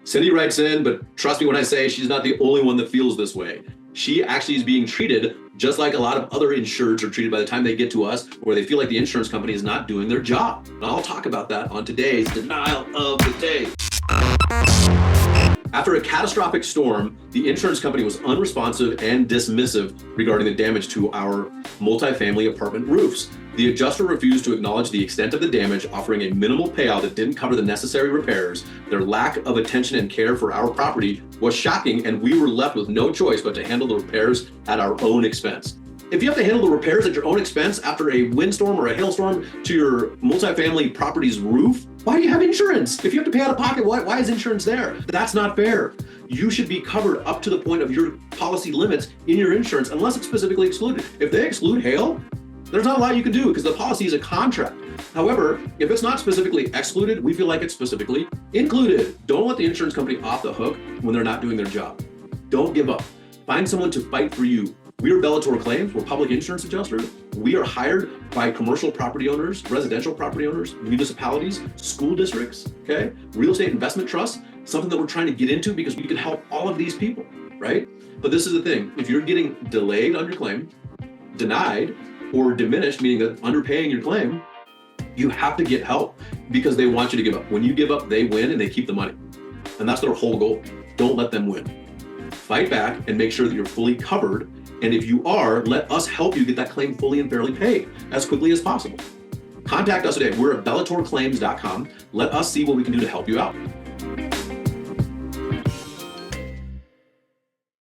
Cindy writes in, but trust me when I say she's not the only one that feels this way. She actually is being treated just like a lot of other insureds are treated by the time they get to us, where they feel like the insurance company is not doing their job. And I'll talk about that on today's Denial of the Day. After a catastrophic storm, the insurance company was unresponsive and dismissive regarding the damage to our multifamily apartment roofs. The adjuster refused to acknowledge the extent of the damage, offering a minimal payout that didn't cover the necessary repairs. Their lack of attention and care for our property was shocking, and we were left with no choice but to handle the repairs at our own expense. If you have to handle the repairs at your own expense after a windstorm or a hailstorm to your multifamily property's roof, why do you have insurance? If you have to pay out of pocket, why is insurance there? That's not fair. You should be covered up to the point of your policy limits in your insurance, unless it's specifically excluded. If they exclude hail, there's not a lot you can do because the policy is a contract. However, if it's not specifically excluded, we feel like it's specifically included. Don't let the insurance company off the hook when they're not doing their job. Don't give up. Find someone to fight for you. We are Bellator Claims. We're public insurance adjuster. We are hired by commercial property owners, residential property owners, municipalities, school districts, okay? Real estate investment trusts, something that we're trying to get into because we can help all of these people, right? But this is the thing. If you're getting delayed on your claim, denied, or diminished, meaning that underpaying your claim, you have to get help because they want you to give up. When you give up, they win and they keep the money. And that's their whole goal. Don't let them win. Fight back and make sure that you're fully covered. And if you are, let us help you get that claim fully and fairly paid as quickly as possible. Contact us today. We're at bellatorclaims.com. Let us see what we can do to help you out.